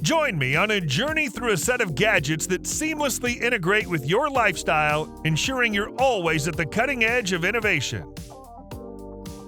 Join me on a journey through a set of gadgets that seamlessly integrate with your lifestyle, ensuring you're always at the cutting edge of innovation.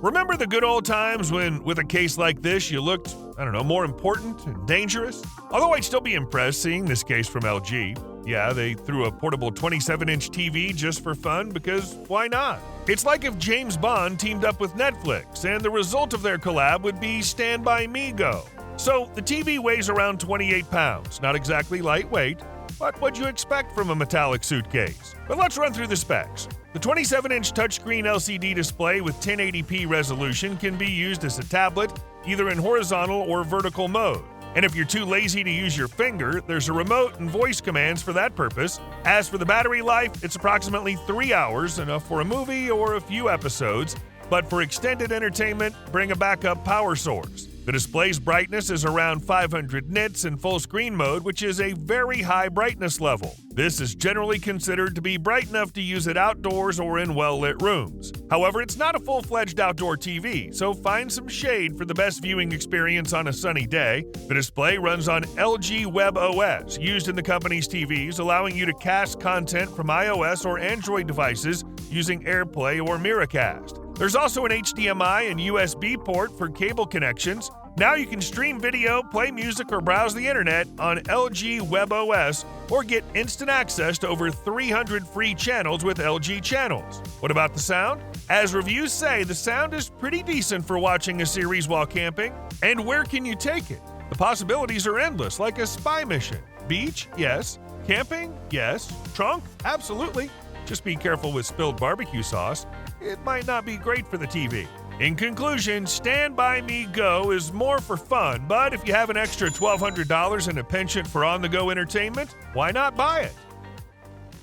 Remember the good old times when, with a case like this, you looked, more important and dangerous? Although I'd still be impressed seeing this case from LG. Yeah, they threw a portable 27-inch TV just for fun because why not? It's like if James Bond teamed up with Netflix and the result of their collab would be StanbyME Go. So the TV weighs around 28 pounds, not exactly lightweight, but what'd you expect from a metallic suitcase? But let's run through the specs. The 27-inch touchscreen LCD display with 1080p resolution can be used as a tablet, either in horizontal or vertical mode. And if you're too lazy to use your finger, there's a remote and voice commands for that purpose. As for the battery life, it's approximately 3 hours, enough for a movie or a few episodes. But for extended entertainment, bring a backup power source. The display's brightness is around 500 nits in full screen mode, which is a very high brightness level. This is generally considered to be bright enough to use it outdoors or in well-lit rooms. However, it's not a full-fledged outdoor TV, so find some shade for the best viewing experience on a sunny day. The display runs on LG Web OS, used in the company's TVs, allowing you to cast content from iOS or Android devices using AirPlay or Miracast. There's also an HDMI and USB port for cable connections. Now you can stream video, play music, or browse the internet on LG Web OS or get instant access to over 300 free channels with LG channels. What about the sound? As reviews say, the sound is pretty decent for watching a series while camping. And where can you take it? The possibilities are endless, like a spy mission. Beach? Yes. Camping? Yes. Trunk? Absolutely. Just be careful with spilled barbecue sauce. It might not be great for the TV. In conclusion, StanbyME Go is more for fun, but if you have an extra $1,200 and a penchant for on-the-go entertainment, why not buy it?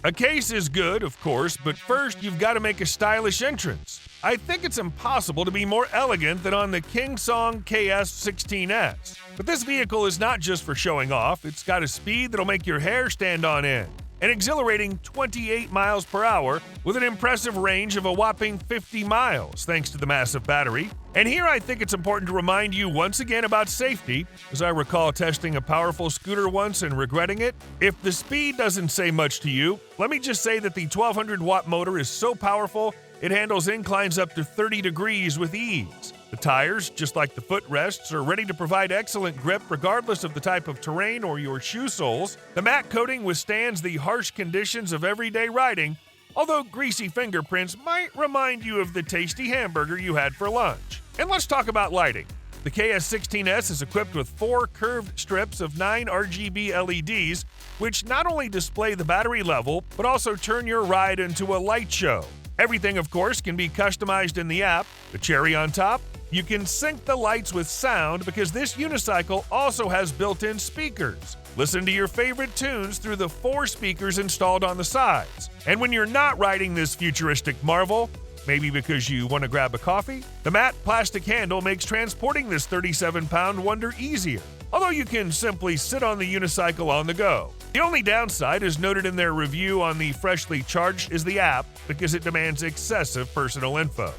A case is good, of course, but first you've got to make a stylish entrance. I think it's impossible to be more elegant than on the Kingsong KS16S. But this vehicle is not just for showing off, it's got a speed that'll make your hair stand on end. An exhilarating 28 miles per hour with an impressive range of a whopping 50 miles thanks to the massive battery. And here I think it's important to remind you once again about safety, as I recall testing a powerful scooter once and regretting it. If the speed doesn't say much to you, let me just say that the 1200-watt motor is so powerful it handles inclines up to 30 degrees with ease. The tires, just like the footrests, are ready to provide excellent grip regardless of the type of terrain or your shoe soles. The matte coating withstands the harsh conditions of everyday riding, although greasy fingerprints might remind you of the tasty hamburger you had for lunch. And let's talk about lighting. The KS16S is equipped with 4 curved strips of 9 RGB LEDs, which not only display the battery level, but also turn your ride into a light show. Everything, of course, can be customized in the app. The cherry on top? You can sync the lights with sound because this Unicycle also has built-in speakers. Listen to your favorite tunes through the 4 speakers installed on the sides. And when you're not riding this futuristic marvel, maybe because you want to grab a coffee, the matte plastic handle makes transporting this 37-pound wonder easier. Although you can simply sit on the Unicycle on the go. The only downside, as noted in their review on the freshly charged, is the app because it demands excessive personal info.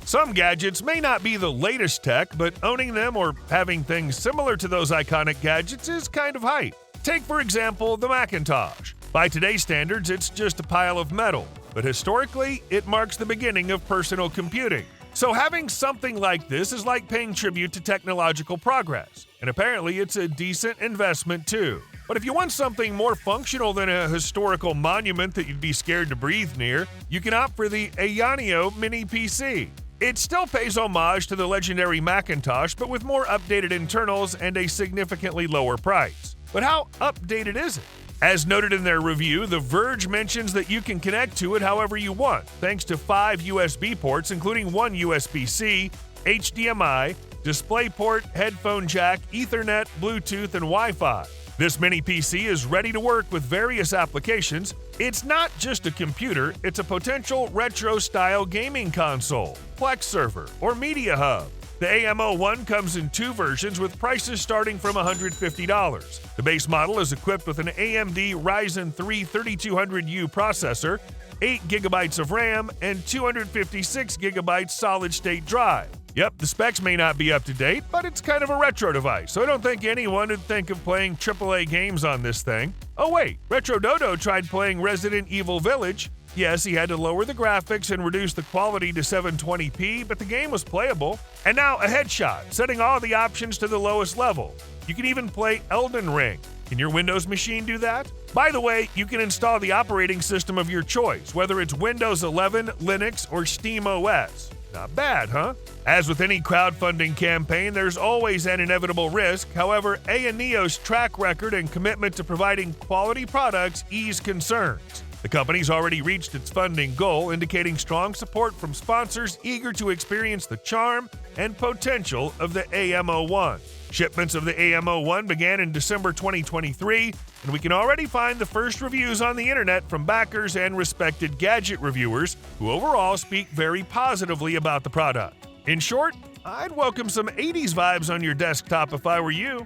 Some gadgets may not be the latest tech, but owning them or having things similar to those iconic gadgets is kind of hype. Take, for example, the Macintosh. By today's standards, it's just a pile of metal, but historically, it marks the beginning of personal computing. So having something like this is like paying tribute to technological progress, and apparently it's a decent investment too. But if you want something more functional than a historical monument that you'd be scared to breathe near, you can opt for the AYANEO mini PC. It still pays homage to the legendary Macintosh, but with more updated internals and a significantly lower price. But how updated is it? As noted in their review, The Verge mentions that you can connect to it however you want, thanks to 5 USB ports, including 1 USB-C, HDMI, DisplayPort, headphone jack, Ethernet, Bluetooth, and Wi-Fi. This mini PC is ready to work with various applications. It's not just a computer, it's a potential retro-style gaming console, Plex server, or media hub. The AMO1 comes in 2 versions with prices starting from $150. The base model is equipped with an AMD Ryzen 3 3200U processor, 8 GB of RAM, and 256 GB solid-state drive. Yep, the specs may not be up to date, but it's kind of a retro device, so I don't think anyone would think of playing AAA games on this thing. Oh wait, Retro Dodo tried playing Resident Evil Village. Yes, he had to lower the graphics and reduce the quality to 720p, but the game was playable. And now a headshot, setting all the options to the lowest level. You can even play Elden Ring. Can your Windows machine do that? By the way, you can install the operating system of your choice, whether it's Windows 11, Linux, or Steam OS. Not bad, huh? As with any crowdfunding campaign, there's always an inevitable risk. However, AYANEO's track record and commitment to providing quality products ease concerns. The company's already reached its funding goal, indicating strong support from sponsors eager to experience the charm and potential of the AM01. Shipments of the AM01 began in December 2023, and we can already find the first reviews on the internet from backers and respected gadget reviewers who overall speak very positively about the product. In short, I'd welcome some 80s vibes on your desktop if I were you.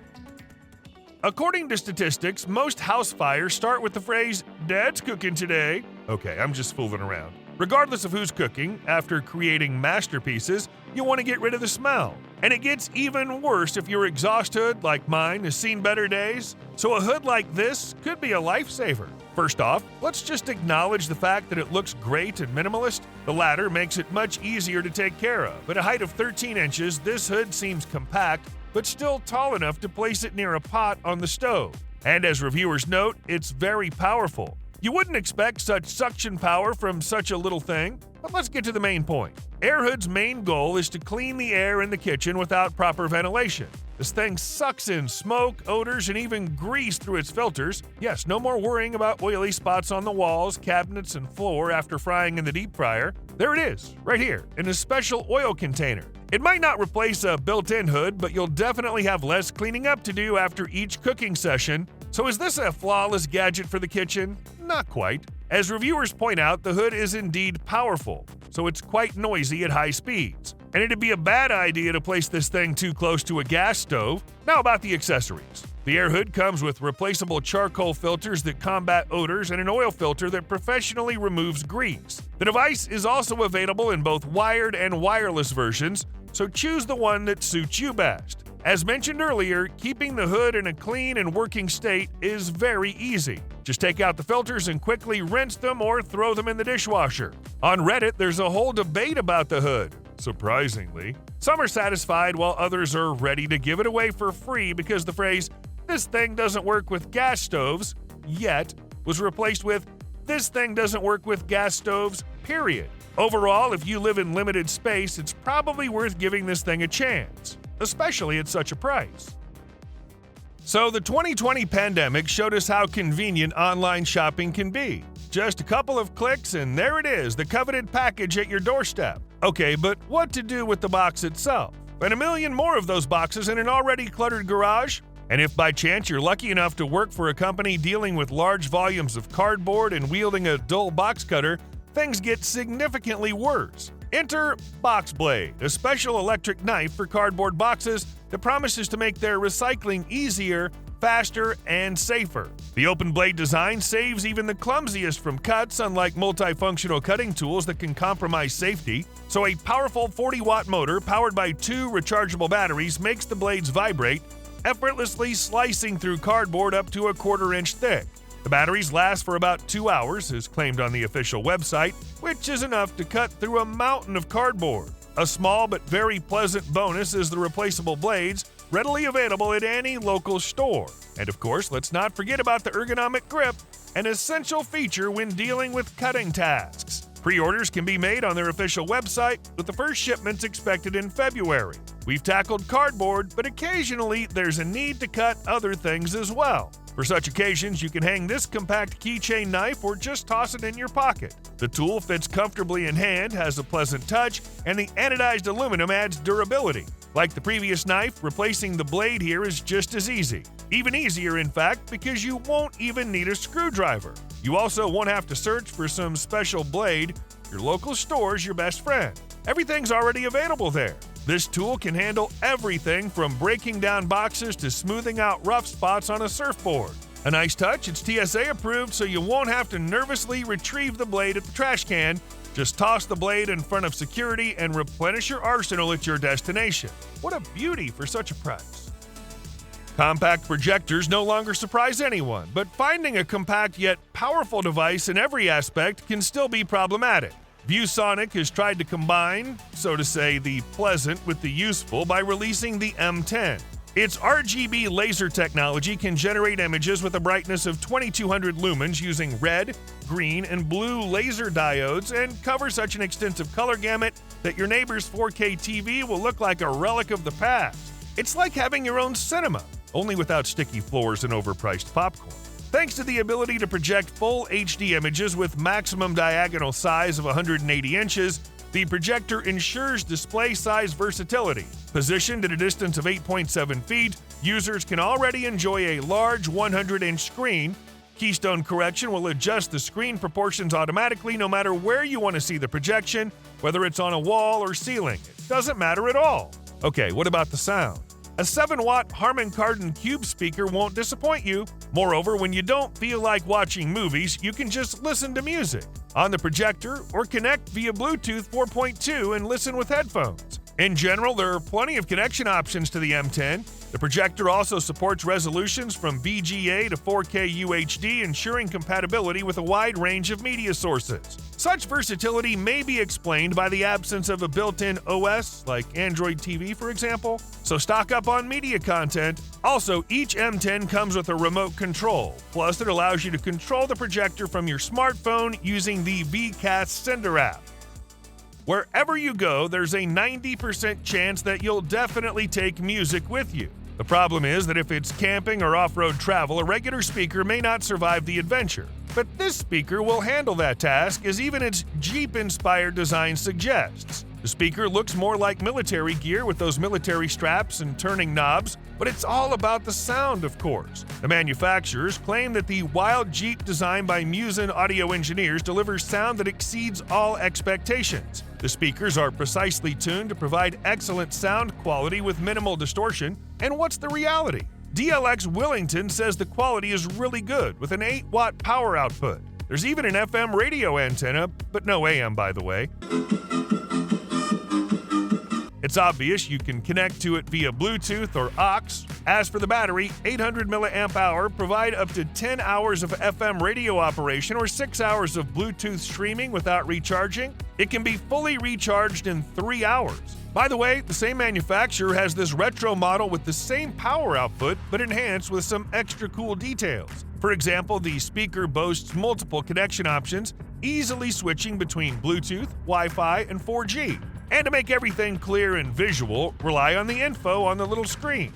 According to statistics, most house fires start with the phrase, "Dad's cooking today." Okay, I'm just fooling around. Regardless of who's cooking, after creating masterpieces, you want to get rid of the smell. And it gets even worse if your exhaust hood, like mine, has seen better days. So a hood like this could be a lifesaver. First off, let's just acknowledge the fact that it looks great and minimalist. The latter makes it much easier to take care of. At a height of 13 inches, this hood seems compact, but still tall enough to place it near a pot on the stove. And as reviewers note, it's very powerful. You wouldn't expect such suction power from such a little thing, but let's get to the main point. AirHood's main goal is to clean the air in the kitchen without proper ventilation. This thing sucks in smoke, odors, and even grease through its filters. Yes, no more worrying about oily spots on the walls, cabinets, and floor after frying in the deep fryer. There it is, right here, in a special oil container. It might not replace a built-in hood, but you'll definitely have less cleaning up to do after each cooking session. So is this a flawless gadget for the kitchen? Not quite. As reviewers point out, the hood is indeed powerful, so it's quite noisy at high speeds. And it'd be a bad idea to place this thing too close to a gas stove. Now about the accessories. The air hood comes with replaceable charcoal filters that combat odors and an oil filter that professionally removes grease. The device is also available in both wired and wireless versions, so choose the one that suits you best. As mentioned earlier, keeping the hood in a clean and working state is very easy. Just take out the filters and quickly rinse them or throw them in the dishwasher. On Reddit, there's a whole debate about the hood. Surprisingly, some are satisfied while others are ready to give it away for free because the phrase, "This thing doesn't work with gas stoves," yet was replaced with, "This thing doesn't work with gas stoves, period." Overall, if you live in limited space, it's probably worth giving this thing a chance, especially at such a price. So the 2020 pandemic showed us how convenient online shopping can be. Just a couple of clicks and there it is, the coveted package at your doorstep. Okay, but what to do with the box itself? And a million more of those boxes in an already cluttered garage? And if by chance you're lucky enough to work for a company dealing with large volumes of cardboard and wielding a dull box cutter, things get significantly worse. Enter BoxBlayde, a special electric knife for cardboard boxes that promises to make their recycling easier, faster, and safer. The open blade design saves even the clumsiest from cuts, unlike multifunctional cutting tools that can compromise safety. So a powerful 40-watt motor powered by 2 rechargeable batteries makes the blades vibrate, effortlessly slicing through cardboard up to a 1/4 inch thick. The batteries last for about 2 hours, as claimed on the official website, which is enough to cut through a mountain of cardboard. A small but very pleasant bonus is the replaceable blades, readily available at any local store. And of course, let's not forget about the ergonomic grip, an essential feature when dealing with cutting tasks. Pre-orders can be made on their official website, with the first shipments expected in February. We've tackled cardboard, but occasionally there's a need to cut other things as well. For such occasions, you can hang this compact keychain knife or just toss it in your pocket. The tool fits comfortably in hand, has a pleasant touch, and the anodized aluminum adds durability. Like the previous knife, replacing the blade here is just as easy. Even easier, in fact, because you won't even need a screwdriver. You also won't have to search for some special blade. Your local store's your best friend. Everything's already available there. This tool can handle everything from breaking down boxes to smoothing out rough spots on a surfboard. A nice touch, it's TSA approved, so you won't have to nervously retrieve the blade at the trash can, Just toss the blade in front of security and replenish your arsenal at your destination. What a beauty for such a price. Compact projectors no longer surprise anyone, but finding a compact yet powerful device in every aspect can still be problematic. ViewSonic has tried to combine, so to say, the pleasant with the useful by releasing the M10. Its RGB laser technology can generate images with a brightness of 2200 lumens using red, green, and blue laser diodes and cover such an extensive color gamut that your neighbor's 4K TV will look like a relic of the past. It's like having your own cinema, only without sticky floors and overpriced popcorn. Thanks to the ability to project full HD images with maximum diagonal size of 180 inches, the projector ensures display size versatility. Positioned at a distance of 8.7 feet, users can already enjoy a large 100-inch screen. Keystone correction will adjust the screen proportions automatically no matter where you want to see the projection, whether it's on a wall or ceiling. It doesn't matter at all. Okay, what about the sound? A 7-watt Harman Kardon Cube speaker won't disappoint you. Moreover, when you don't feel like watching movies, you can just listen to music on the projector or connect via Bluetooth 4.2 and listen with headphones. In general, there are plenty of connection options to the M10. The projector also supports resolutions from VGA to 4K UHD, ensuring compatibility with a wide range of media sources. Such versatility may be explained by the absence of a built-in OS, like Android TV, for example, so stock up on media content. Also, each M10 comes with a remote control, plus it allows you to control the projector from your smartphone using the VCast Sender app. Wherever you go, there's a 90% chance that you'll definitely take music with you. The problem is that if it's camping or off-road travel, a regular speaker may not survive the adventure. But this speaker will handle that task, as even its Jeep-inspired design suggests. The speaker looks more like military gear with those military straps and turning knobs, but it's all about the sound, of course. The manufacturers claim that the wild Jeep designed by Muzen audio engineers delivers sound that exceeds all expectations. The speakers are precisely tuned to provide excellent sound quality with minimal distortion. And what's the reality? DLX Willington says the quality is really good, with an 8-watt power output. There's even an FM radio antenna, but no AM, by the way. It's obvious you can connect to it via Bluetooth or aux. As for the battery, 800 mAh provide up to 10 hours of FM radio operation or 6 hours of Bluetooth streaming without recharging. It can be fully recharged in 3 hours. By the way, the same manufacturer has this retro model with the same power output, but enhanced with some extra cool details. For example, the speaker boasts multiple connection options, easily switching between Bluetooth, Wi-Fi, and 4G. And to make everything clear and visual, rely on the info on the little screen.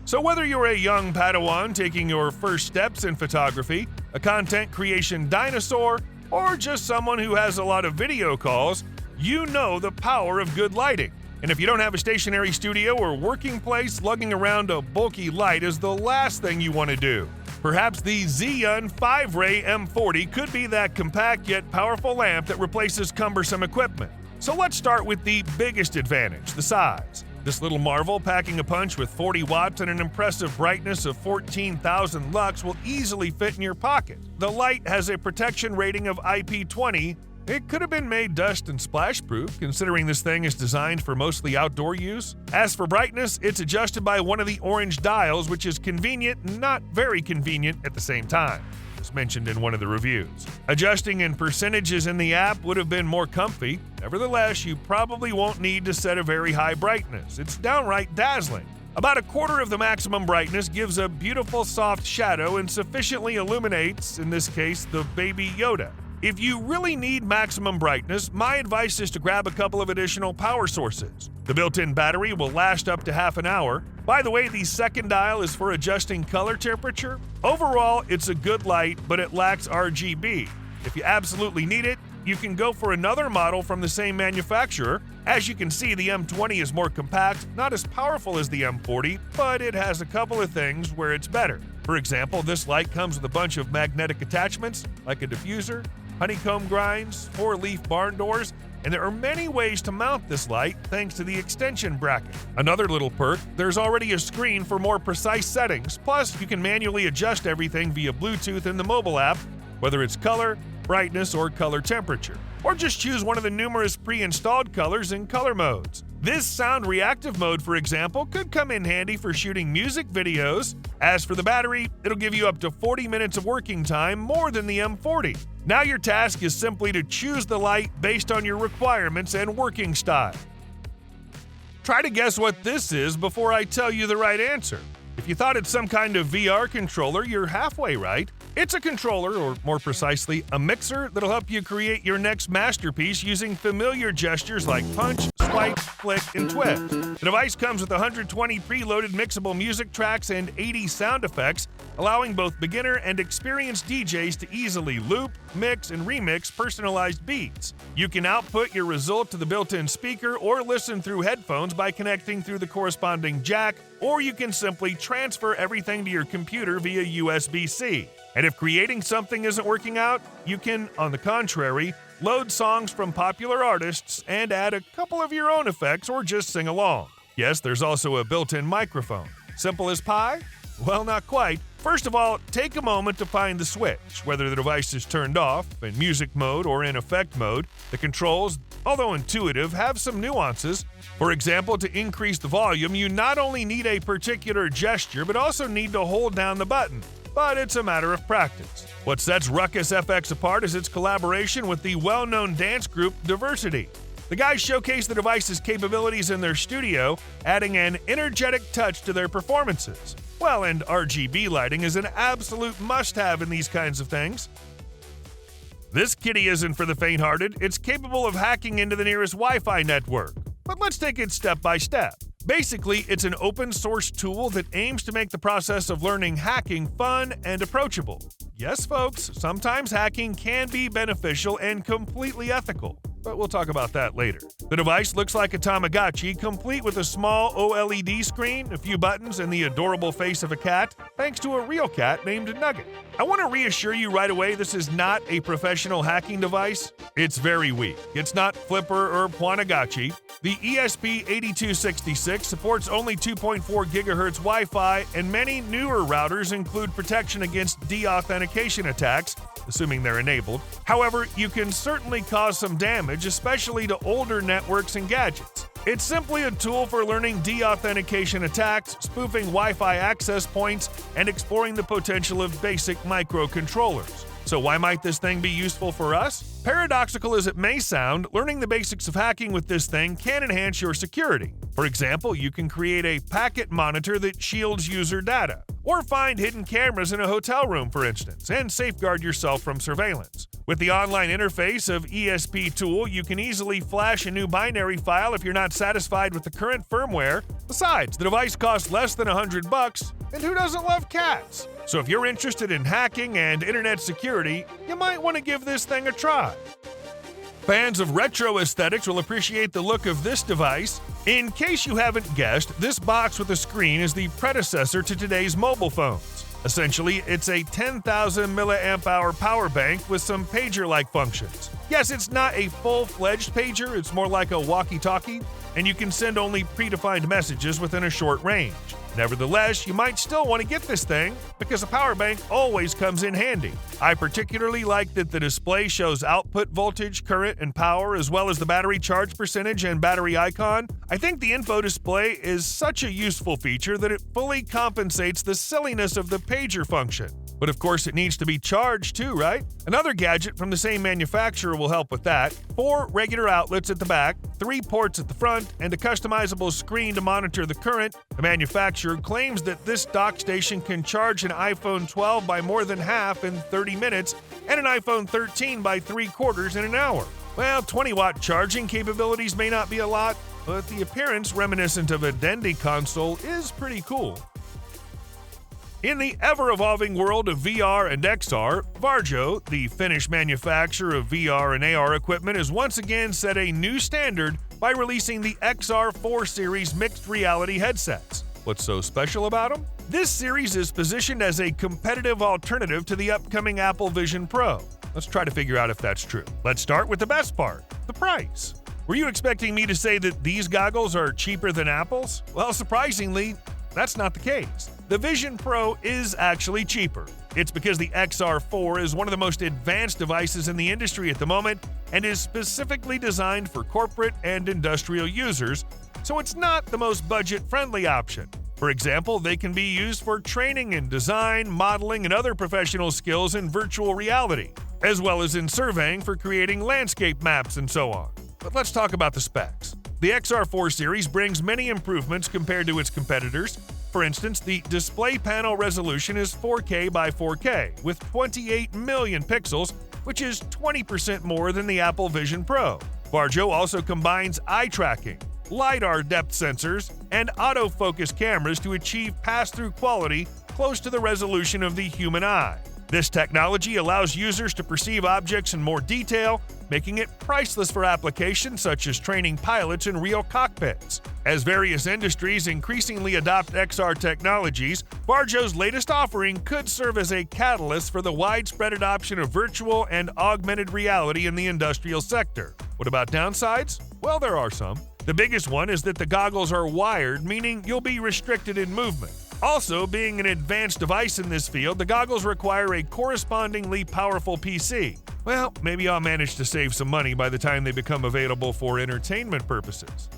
So whether you're a young Padawan taking your first steps in photography, a content creation dinosaur, or just someone who has a lot of video calls, you know the power of good lighting. And if you don't have a stationary studio or working place, lugging around a bulky light is the last thing you want to do. Perhaps the Zhiyun FIVERAY M40 could be that compact yet powerful lamp that replaces cumbersome equipment. So let's start with the biggest advantage, the size. This little marvel, packing a punch with 40 watts and an impressive brightness of 14,000 lux, will easily fit in your pocket. The light has a protection rating of IP20. It could have been made dust and splash-proof, considering this thing is designed for mostly outdoor use. As for brightness, it's adjusted by one of the orange dials, which is convenient and not very convenient at the same time, as mentioned in one of the reviews. Adjusting in percentages in the app would have been more comfy. Nevertheless, you probably won't need to set a very high brightness. It's downright dazzling. About a quarter of the maximum brightness gives a beautiful soft shadow and sufficiently illuminates, in this case, the baby Yoda. If you really need maximum brightness, my advice is to grab a couple of additional power sources. The built-in battery will last up to half an hour. By the way, the second dial is for adjusting color temperature. Overall, it's a good light, but it lacks RGB. If you absolutely need it, you can go for another model from the same manufacturer. As you can see, the M20 is more compact, not as powerful as the M40, but it has a couple of things where it's better. For example, this light comes with a bunch of magnetic attachments, like a diffuser, honeycomb grinds, 4-leaf barn doors, and there are many ways to mount this light thanks to the extension bracket. Another little perk, there's already a screen for more precise settings, plus you can manually adjust everything via Bluetooth in the mobile app, whether it's color, brightness, or color temperature. or just choose one of the numerous pre-installed colors and color modes. This sound reactive mode, for example, could come in handy for shooting music videos. As for the battery, it'll give you up to 40 minutes of working time, more than the M40. Now your task is simply to choose the light based on your requirements and working style. Try to guess what this is before I tell you the right answer. If you thought it's some kind of VR controller, you're halfway right. It's a controller, or more precisely, a mixer that'll help you create your next masterpiece using familiar gestures like punch, swipe, flick, and twist. The device comes with 120 preloaded mixable music tracks and 80 sound effects, allowing both beginner and experienced DJs to easily loop, mix, and remix personalized beats. You can output your result to the built-in speaker or listen through headphones by connecting through the corresponding jack, or you can simply transfer everything to your computer via USB-C. And if creating something isn't working out, you can, on the contrary, load songs from popular artists and add a couple of your own effects or just sing along. Yes, there's also a built-in microphone. Simple as pie? Well, not quite. First of all, take a moment to find the switch, whether the device is turned off, in music mode, or in effect mode. The controls, although intuitive, have some nuances. For example, to increase the volume, you not only need a particular gesture, but also need to hold down the button. But it's a matter of practice. What sets RUKUSfx apart is its collaboration with the well-known dance group Diversity. The guys showcase the device's capabilities in their studio, adding an energetic touch to their performances. Well, and RGB lighting is an absolute must-have in these kinds of things. This kitty isn't for the faint-hearted. It's capable of hacking into the nearest Wi-Fi network. But let's take it step by step. Basically, it's an open-source tool that aims to make the process of learning hacking fun and approachable. Yes, folks, sometimes hacking can be beneficial and completely ethical, but we'll talk about that later. The device looks like a Tamagotchi, complete with a small OLED screen, a few buttons, and the adorable face of a cat, thanks to a real cat named Nugget. I want to reassure you right away, this is not a professional hacking device. It's very weak. It's not Flipper or Pwanagotchi. The ESP8266 supports only 2.4 GHz Wi-Fi, and many newer routers include protection against deauthentication attacks, assuming they're enabled. However, you can certainly cause some damage, especially to older networks and gadgets. It's simply a tool for learning deauthentication attacks, spoofing Wi-Fi access points, and exploring the potential of basic microcontrollers. So why might this thing be useful for us? Paradoxical as it may sound, learning the basics of hacking with this thing can enhance your security. For example, you can create a packet monitor that shields user data, or find hidden cameras in a hotel room, for instance, and safeguard yourself from surveillance. With the online interface of ESP Tool, you can easily flash a new binary file if you're not satisfied with the current firmware. Besides, the device costs less than $100, and who doesn't love cats? So if you're interested in hacking and internet security, you might want to give this thing a try. Fans of retro aesthetics will appreciate the look of this device. In case you haven't guessed, this box with a screen is the predecessor to today's mobile phones. Essentially, it's a 10,000 mAh power bank with some pager-like functions. Yes, it's not a full-fledged pager, it's more like a walkie-talkie, and you can send only predefined messages within a short range. Nevertheless, you might still want to get this thing because a power bank always comes in handy. I particularly like that the display shows output voltage, current, and power, as well as the battery charge percentage and battery icon. I think the info display is such a useful feature that it fully compensates the silliness of the pager function. But of course it needs to be charged too, right? Another gadget from the same manufacturer will help with that. 4 regular outlets at the back, 3 ports at the front, and a customizable screen to monitor the current. The manufacturer claims that this dock station can charge an iPhone 12 by more than half in 30 minutes and an iPhone 13 by 3/4 in an hour. Well, 20-watt charging capabilities may not be a lot, but the appearance reminiscent of a Dendy console is pretty cool. In the ever-evolving world of VR and XR, Varjo, the Finnish manufacturer of VR and AR equipment, has once again set a new standard by releasing the XR4 series mixed reality headsets. What's so special about them? This series is positioned as a competitive alternative to the upcoming Apple Vision Pro. Let's try to figure out if that's true. Let's start with the best part, the price. Were you expecting me to say that these goggles are cheaper than Apple's? Well, surprisingly, that's not the case. The Vision Pro is actually cheaper. It's because the XR4 is one of the most advanced devices in the industry at the moment, and is specifically designed for corporate and industrial users, so it's not the most budget-friendly option. For example, they can be used for training in design, modeling, and other professional skills in virtual reality, as well as in surveying for creating landscape maps and so on. But let's talk about the specs. The XR4 series brings many improvements compared to its competitors. For instance, the display panel resolution is 4K by 4K with 28 million pixels, which is 20% more than the Apple Vision Pro. Varjo also combines eye tracking, LiDAR depth sensors, and autofocus cameras to achieve pass-through quality close to the resolution of the human eye. This technology allows users to perceive objects in more detail, making it priceless for applications such as training pilots in real cockpits. As various industries increasingly adopt XR technologies, Varjo's latest offering could serve as a catalyst for the widespread adoption of virtual and augmented reality in the industrial sector. What about downsides? Well, there are some. The biggest one is that the goggles are wired, meaning you'll be restricted in movement. Also, being an advanced device in this field, the goggles require a correspondingly powerful PC. Well, maybe I'll manage to save some money by the time they become available for entertainment purposes.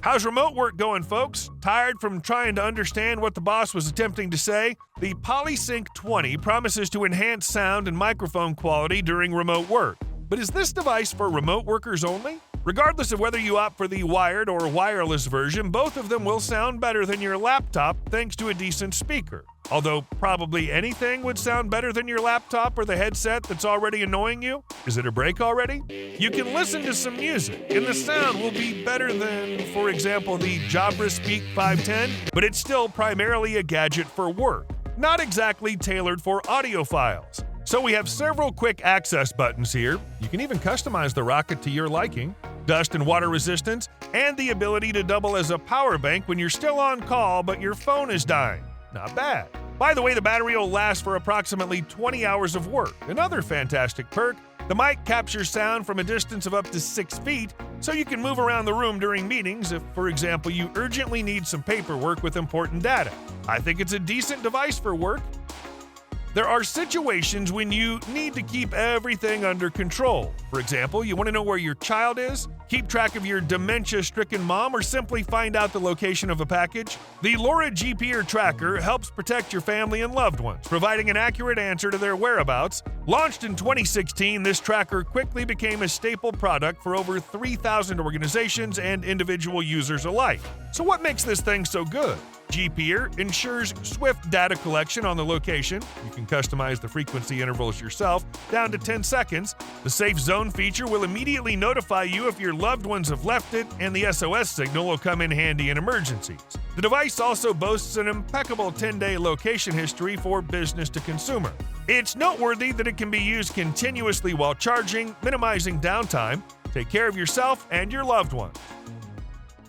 How's remote work going, folks? Tired from trying to understand what the boss was attempting to say? The PolySync 20 promises to enhance sound and microphone quality during remote work. But is this device for remote workers only? Regardless of whether you opt for the wired or wireless version, both of them will sound better than your laptop thanks to a decent speaker. Although probably anything would sound better than your laptop or the headset that's already annoying you. Is it a break already? You can listen to some music, and the sound will be better than, for example, the WiFi 510, but it's still primarily a gadget for work, not exactly tailored for audiophiles. So we have several quick access buttons here. You can even customize the rocket to your liking. Dust and water resistance, and the ability to double as a power bank when you're still on call but your phone is dying. Not bad. By the way, the battery will last for approximately 20 hours of work. Another fantastic perk, the mic captures sound from a distance of up to 6 feet, so you can move around the room during meetings if, for example, you urgently need some paperwork with important data. I think it's a decent device for work. There are situations when you need to keep everything under control. For example, you want to know where your child is, keep track of your dementia-stricken mom, or simply find out the location of a package. The GPS Tracker helps protect your family and loved ones, providing an accurate answer to their whereabouts. Launched in 2016, this tracker quickly became a staple product for over 3,000 organizations and individual users alike. So what makes this thing so good? Gper ensures swift data collection on the location. You can customize the frequency intervals yourself, down to 10 seconds. The Safe Zone feature will immediately notify you if your loved ones have left it, and the SOS signal will come in handy in emergencies. The device also boasts an impeccable 10-day location history for business to consumer. It's noteworthy that it can be used continuously while charging, minimizing downtime. Take care of yourself and your loved ones.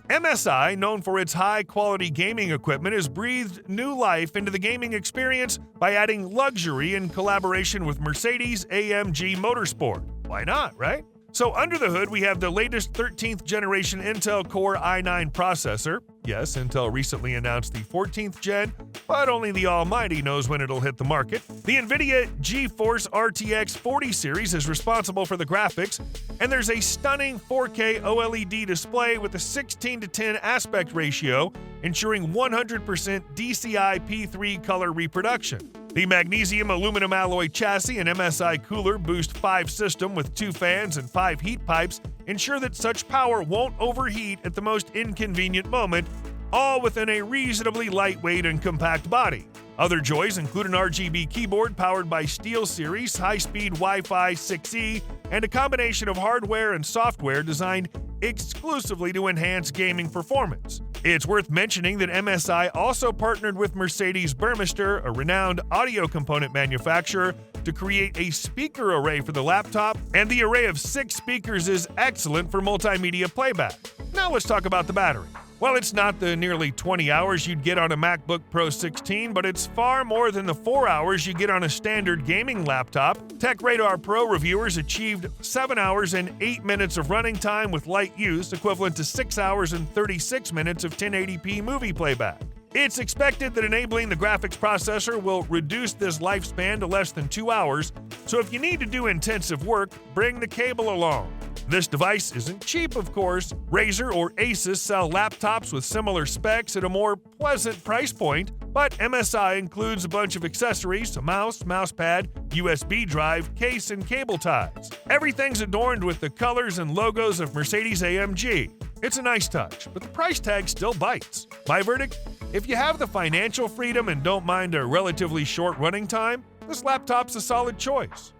MSI, known for its high-quality gaming equipment, has breathed new life into the gaming experience by adding luxury in collaboration with Mercedes-AMG Motorsport. Why not, right? So under the hood, we have the latest 13th generation Intel Core i9 processor. Yes, Intel recently announced the 14th gen, but only the almighty knows when it'll hit the market. The NVIDIA GeForce RTX 40 series is responsible for the graphics, and there's a stunning 4K OLED display with a 16:10 aspect ratio, ensuring 100% DCI P3 color reproduction. The magnesium aluminum alloy chassis and MSI cooler boost 5 system with 2 fans and 5 heat pipes ensure that such power won't overheat at the most inconvenient moment, all within a reasonably lightweight and compact body. Other joys include an RGB keyboard powered by SteelSeries, high-speed Wi-Fi 6E, and a combination of hardware and software designed exclusively to enhance gaming performance. It's worth mentioning that MSI also partnered with Mercedes Burmester, a renowned audio component manufacturer, to create a speaker array for the laptop, and the array of 6 speakers is excellent for multimedia playback. Now let's talk about the battery. Well, it's not the nearly 20 hours you'd get on a MacBook Pro 16, but it's far more than the 4 hours you get on a standard gaming laptop. TechRadar Pro reviewers achieved 7 hours and 8 minutes of running time with light use, equivalent to 6 hours and 36 minutes of 1080p movie playback. It's expected that enabling the graphics processor will reduce this lifespan to less than 2 hours, so if you need to do intensive work, bring the cable along. This device isn't cheap, of course. Razer or Asus sell laptops with similar specs at a more pleasant price point, but MSI includes a bunch of accessories: a mouse, mousepad, USB drive, case, and cable ties. Everything's adorned with the colors and logos of Mercedes-AMG. It's a nice touch, but the price tag still bites. My verdict? If you have the financial freedom and don't mind a relatively short running time, this laptop's a solid choice.